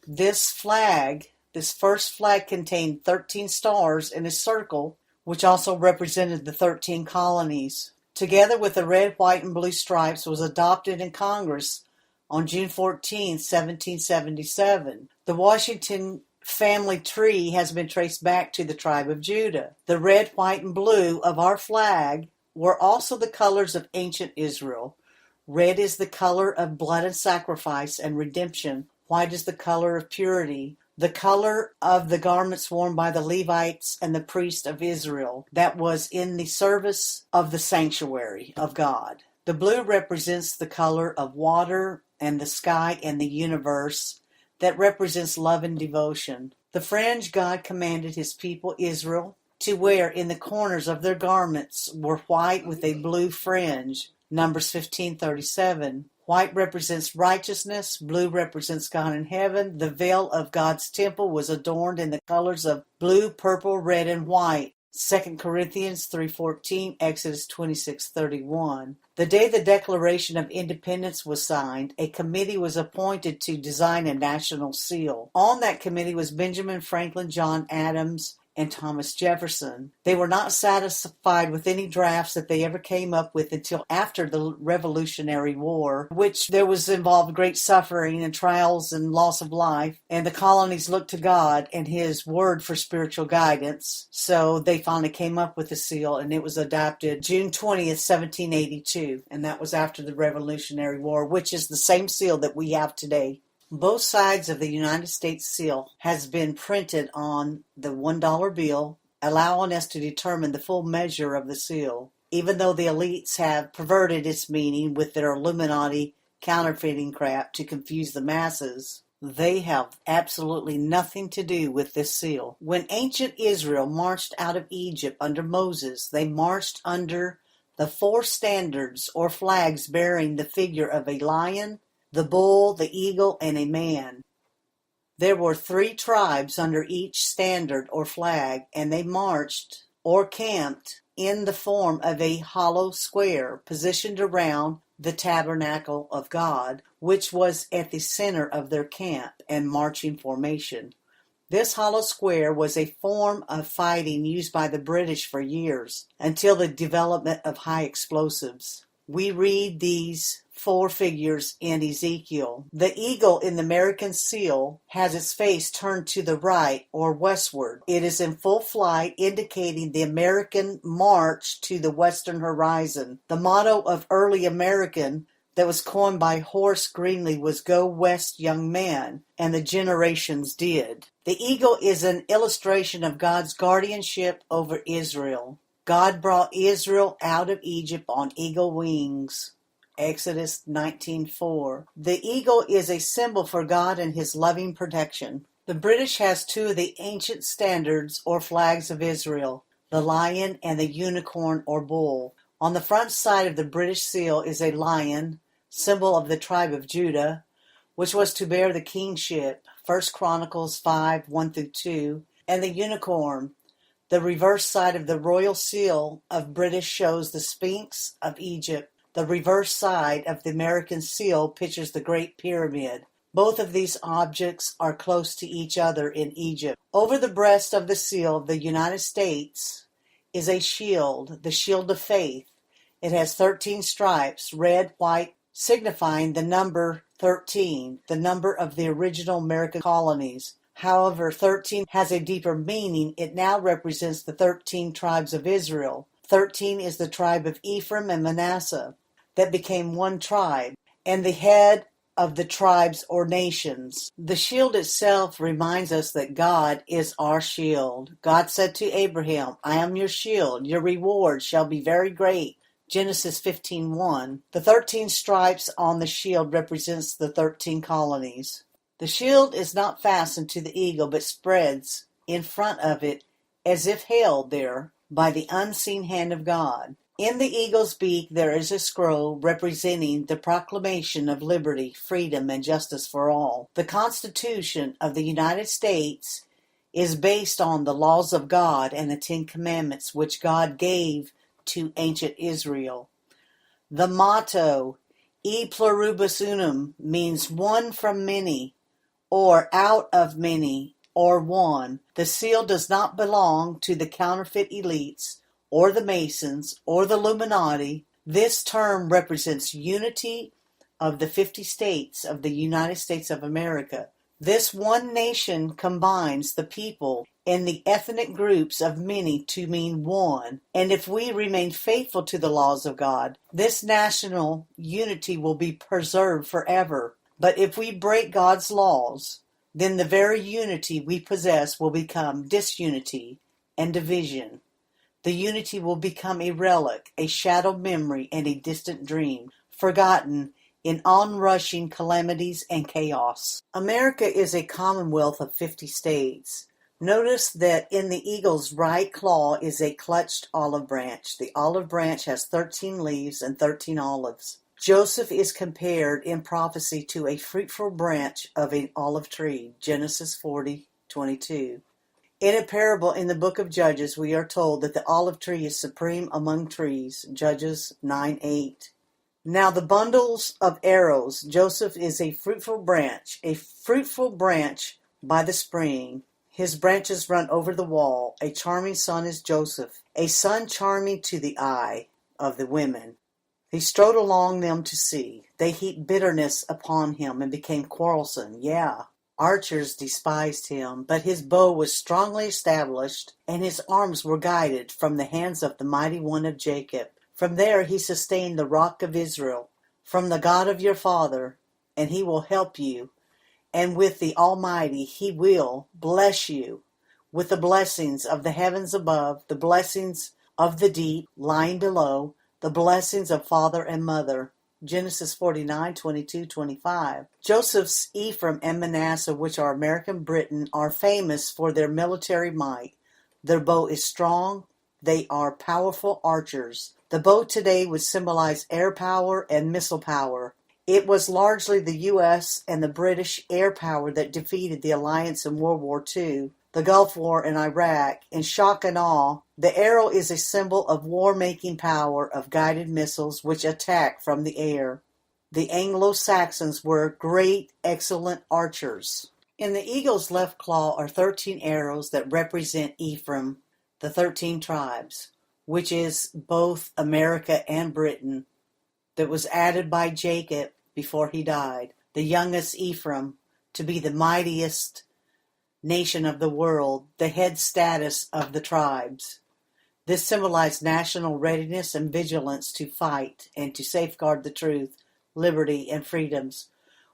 This first flag contained 13 stars in a circle, which also represented the 13 colonies. Together with the red, white, and blue stripes, was adopted in Congress on June 14, 1777. The Washington family tree has been traced back to the tribe of Judah. The red, white, and blue of our flag were also the colors of ancient Israel. Red is the color of blood and sacrifice and redemption. White is the color of purity. The color of the garments worn by the Levites and the priests of Israel that was in the service of the sanctuary of God. The blue represents the color of water and the sky and the universe that represents love and devotion. The fringe God commanded his people Israel to wear in the corners of their garments were white with a blue fringe. Numbers 15:37. White represents righteousness, blue represents God in heaven. The veil of God's temple was adorned in the colors of blue, purple, red, and white. 2 Corinthians 3:14, Exodus 26:31. The day the Declaration of Independence was signed, a committee was appointed to design a national seal. On that committee was Benjamin Franklin, John Adams, and Thomas Jefferson. They were not satisfied with any drafts that they ever came up with until after the Revolutionary War, which there was involved great suffering and trials and loss of life, and the colonies looked to God and his word for spiritual guidance. So they finally came up with the seal, and it was adopted June 20th, 1782, and that was after the Revolutionary War, which is the same seal that we have today. Both sides of the United States seal has been printed on the $1 bill, allowing us to determine the full measure of the seal. Even though the elites have perverted its meaning with their Illuminati counterfeiting crap to confuse the masses, they have absolutely nothing to do with this seal. When ancient Israel marched out of Egypt under Moses, they marched under the four standards or flags bearing the figure of a lion, the bull, the eagle, and a man. There were 3 tribes under each standard or flag, and they marched or camped in the form of a hollow square positioned around the tabernacle of God, which was at the center of their camp and marching formation. This hollow square was a form of fighting used by the British for years, until the development of high explosives. We read these 4 figures in Ezekiel. The eagle in the American seal has its face turned to the right or westward. It is in full flight, indicating the American march to the western horizon. The motto of early American that was coined by Horace Greeley was "Go West, young man," and the generations did. The eagle is an illustration of God's guardianship over Israel. God brought Israel out of Egypt on eagle wings. Exodus 19:4. The eagle is a symbol for God and his loving protection. The British has 2 of the ancient standards or flags of Israel, the lion and the unicorn or bull. On the front side of the British seal is a lion, symbol of the tribe of Judah, which was to bear the kingship, 1 Chronicles 5:1-2, and the unicorn. The reverse side of the royal seal of British shows the Sphinx of Egypt. The reverse side of the American seal pictures the Great Pyramid. Both of these objects are close to each other in Egypt. Over the breast of the seal of the United States is a shield, the shield of faith. It has 13 stripes, red, white, signifying the number 13, the number of the original American colonies. However, 13 has a deeper meaning. It now represents the 13 tribes of Israel. 13 is the tribe of Ephraim and Manasseh that became one tribe, and the head of the tribes or nations. The shield itself reminds us that God is our shield. God said to Abraham, I am your shield. Your reward shall be very great. Genesis 15:1. The 13 stripes on the shield represents the 13 colonies. The shield is not fastened to the eagle, but spreads in front of it as if held there by the unseen hand of God. In the eagle's beak there is a scroll representing the proclamation of liberty, freedom, and justice for all. The Constitution of the United States is based on the laws of God and the Ten Commandments which God gave to ancient Israel. The motto, E pluribus unum, means one from many, or out of many, or one. The seal does not belong to the counterfeit elites, or the Masons, or the Illuminati. This term represents unity of the 50 states of the United States of America. This one nation combines the people and the ethnic groups of many to mean one. And if we remain faithful to the laws of God, this national unity will be preserved forever. But if we break God's laws, then the very unity we possess will become disunity and division. The unity will become a relic, a shadowed memory, and a distant dream, forgotten in onrushing calamities and chaos. America is a commonwealth of 50 states. Notice that in the eagle's right claw is a clutched olive branch. The olive branch has 13 leaves and 13 olives. Joseph is compared in prophecy to a fruitful branch of an olive tree, Genesis 40:22. In a parable in the book of Judges, we are told that the olive tree is supreme among trees, Judges 9:8. Now the bundles of arrows, Joseph is a fruitful branch by the spring. His branches run over the wall. A charming son is Joseph, a son charming to the eye of the women. He strode along them to see. They heaped bitterness upon him and became quarrelsome. Archers despised him, but his bow was strongly established, and his arms were guided from the hands of the mighty one of Jacob. From there he sustained the rock of Israel, from the God of your father, and he will help you. And with the Almighty he will bless you with the blessings of the heavens above, the blessings of the deep lying below, the blessings of father and mother. Genesis 49:22-25. Joseph's Ephraim and Manasseh, which are American Britain, are famous for their military might. Their bow is strong. They are powerful archers. The bow today would symbolize air power and missile power. It was largely the U.S. and the British air power that defeated the alliance in World War II, the Gulf War in Iraq. In shock and awe, the arrow is a symbol of war-making power of guided missiles which attack from the air. The Anglo-Saxons were great, excellent archers. In the eagle's left claw are 13 arrows that represent Ephraim, the 13 tribes, which is both America and Britain, that was added by Jacob before he died, the youngest Ephraim, to be the mightiest nation of the world, the head status of the tribes. This symbolized national readiness and vigilance to fight and to safeguard the truth, liberty, and freedoms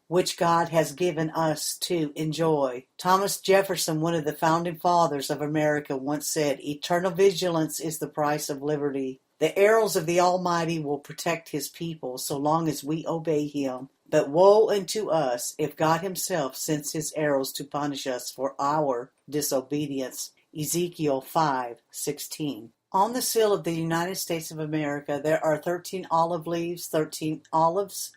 which God has given us to enjoy. Thomas Jefferson, one of the founding fathers of America, once said, "Eternal vigilance is the price of liberty." The arrows of the Almighty will protect his people so long as we obey him. But woe unto us if God himself sends his arrows to punish us for our disobedience. Ezekiel 5:16. On the seal of the United States of America, there are 13 olive leaves, 13 olives,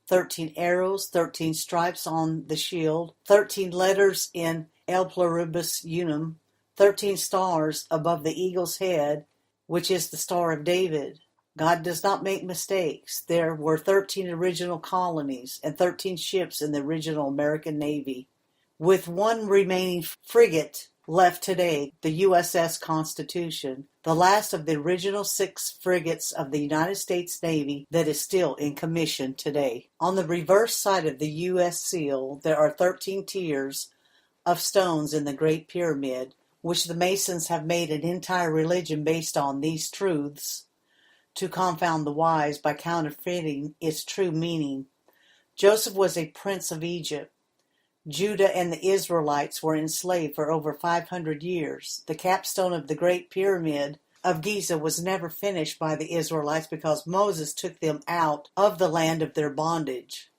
13 arrows, 13 stripes on the shield, 13 letters in El Pluribus Unum, 13 stars above the eagle's head, which is the Star of David. God does not make mistakes. There were 13 original colonies and 13 ships in the original American Navy, with one remaining frigate left today, the USS Constitution, the last of the original 6 frigates of the United States Navy that is still in commission today. On the reverse side of the U.S. seal, there are 13 tiers of stones in the Great Pyramid, which the Masons have made an entire religion based on these truths to confound the wise by counterfeiting its true meaning. Joseph was a prince of Egypt. Judah and the Israelites were enslaved for over 500 years. The capstone of the Great Pyramid of Giza was never finished by the Israelites because Moses took them out of the land of their bondage.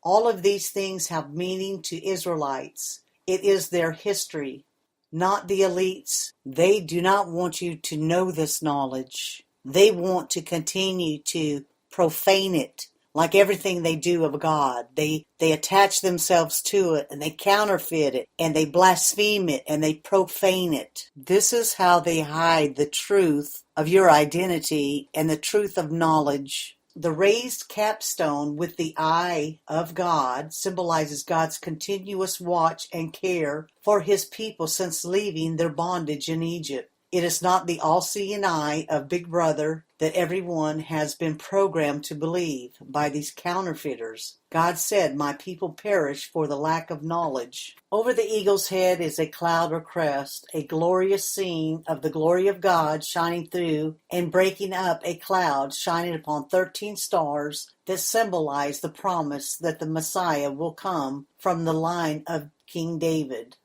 All of these things have meaning to Israelites. It is their history, not the elites. They do not want you to know this knowledge. They want to continue to profane it, like everything they do of God. They attach themselves to it, and they counterfeit it, and they blaspheme it, and they profane it. This is how they hide the truth of your identity and the truth of knowledge. The raised capstone with the eye of God symbolizes God's continuous watch and care for his people since leaving their bondage in Egypt. It is not the all-seeing eye of Big Brother that everyone has been programmed to believe by these counterfeiters. God said, "My people perish for the lack of knowledge." Over the eagle's head is a cloud or crest, a glorious scene of the glory of God shining through and breaking up a cloud shining upon 13 stars that symbolize the promise that the Messiah will come from the line of King David,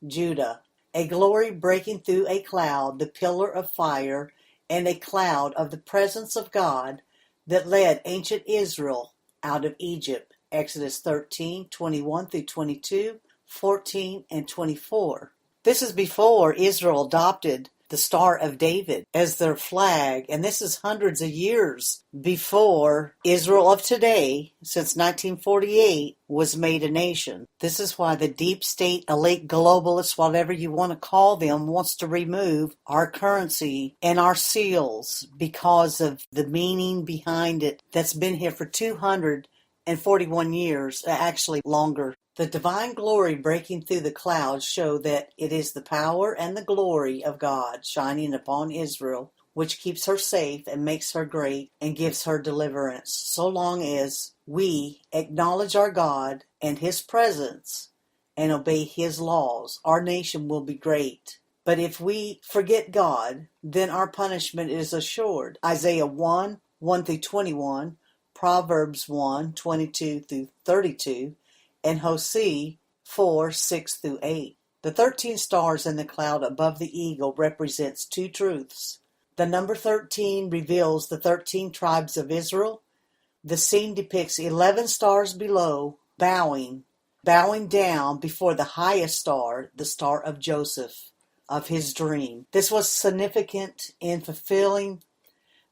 Judah. A glory breaking through a cloud, the pillar of fire, and a cloud of the presence of God that led ancient Israel out of Egypt. Exodus 13:21 through 22, 14, and 24. This is before Israel adopted the Star of David as their flag, and this is hundreds of years before Israel of today, since 1948, was made a nation. This is why the deep state, elite globalists, whatever you want to call them, wants to remove our currency and our seals because of the meaning behind it that's been here for 241 years, actually longer. The divine glory breaking through the clouds show that it is the power and the glory of God shining upon Israel, which keeps her safe and makes her great and gives her deliverance. So long as we acknowledge our God and his presence and obey his laws, our nation will be great. But if we forget God, then our punishment is assured. Isaiah 1 through 21, Proverbs 1, 22 through 32, and Hosea 4, 6 through 8. The 13 stars in the cloud above the eagle represents 2 truths. The number 13 reveals the 13 tribes of Israel. The scene depicts 11 stars below, bowing down before the highest star, the star of Joseph, of his dream. This was significant in fulfilling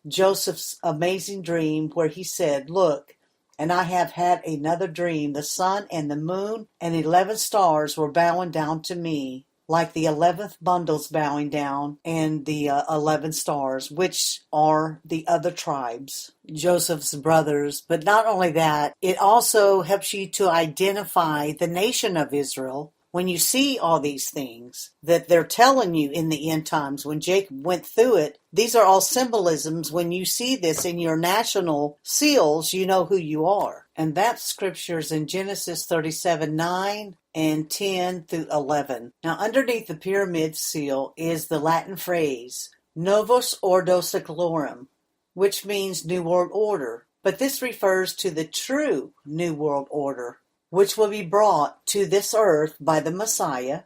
Joseph's amazing dream where he said, "Look, and I have had another dream. The sun and the moon and 11 stars were bowing down to me, like the 11th bundles bowing down, and the 11 stars, which are the other tribes, Joseph's brothers." But not only that, it also helps you to identify the nation of Israel. When you see all these things that they're telling you in the end times, when Jacob went through it, these are all symbolisms. When you see this in your national seals, you know who you are. And that scripture's in Genesis 37:9 and 10 through 11. Now, underneath the pyramid seal is the Latin phrase, Novus Ordo Seclorum, which means New World Order. But this refers to the true New World Order, which will be brought to this earth by the Messiah.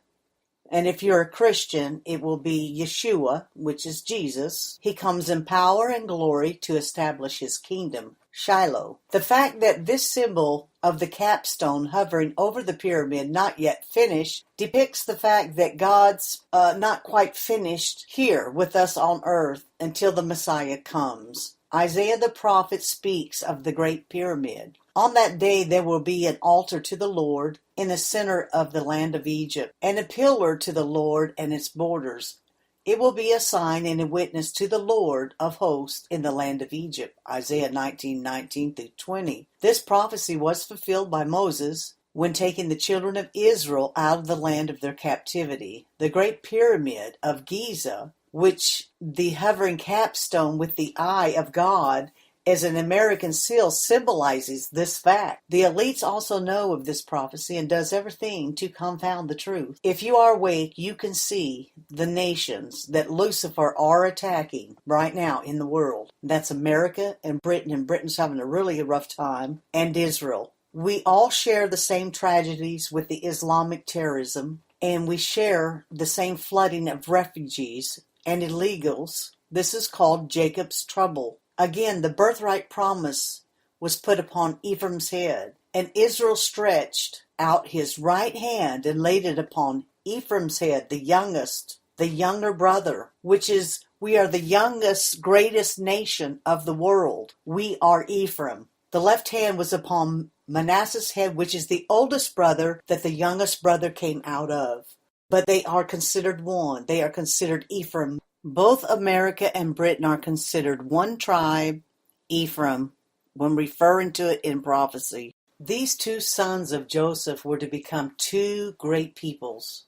And if you're a Christian, it will be Yeshua, which is Jesus. He comes in power and glory to establish his kingdom, Shiloh. The fact that this symbol of the capstone hovering over the pyramid, not yet finished, depicts the fact that God's not quite finished here with us on earth until the Messiah comes. Isaiah the prophet speaks of the Great Pyramid. On that day there will be an altar to the Lord in the center of the land of Egypt, and a pillar to the Lord and its borders. It will be a sign and a witness to the Lord of hosts in the land of Egypt. Isaiah 19:19-20. This prophecy was fulfilled by Moses when taking the children of Israel out of the land of their captivity. The Great Pyramid of Giza, which the hovering capstone with the eye of God as an American seal, symbolizes this fact. The elites also know of this prophecy and does everything to confound the truth. If you are awake, you can see the nations that Lucifer are attacking right now in the world. That's America and Britain's having a really rough time, and Israel. We all share the same tragedies with the Islamic terrorism, and we share the same flooding of refugees and illegals. This is called Jacob's trouble. Again, the birthright promise was put upon Ephraim's head, and Israel stretched out his right hand and laid it upon Ephraim's head, the youngest, the younger brother, which is, we are the youngest, greatest nation of the world. We are Ephraim. The left hand was upon Manasseh's head, which is the oldest brother that the youngest brother came out of. But they are considered one. They are considered Ephraim. Both America and Britain are considered one tribe, Ephraim, when referring to it in prophecy. These two sons of Joseph were to become two great peoples.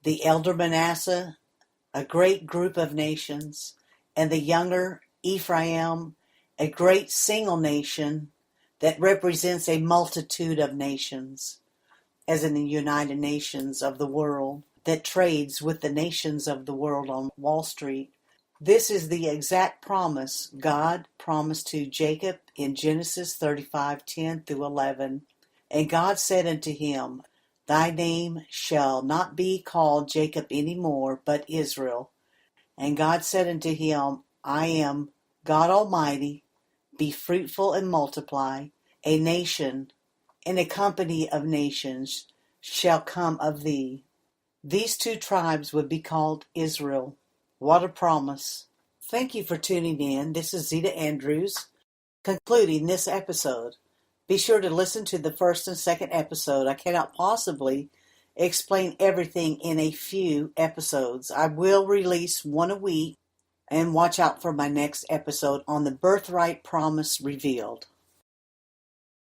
The elder Manasseh, a great group of nations, and the younger Ephraim, a great single nation that represents a multitude of nations, as in the United Nations of the world, that trades with the nations of the world on Wall Street. This is the exact promise God promised to Jacob in Genesis 35:10-11. And God said unto him, Thy name shall not be called Jacob any more, but Israel. And God said unto him, I am God Almighty, be fruitful and multiply. A nation and a company of nations shall come of thee. These two tribes would be called Israel. What a promise. Thank you for tuning in. This is Zeta Andrews concluding this episode. Be sure to listen to the first and second episode. I cannot possibly explain everything in a few episodes. I will release one a week, and watch out for my next episode on the Birthright Promise Revealed.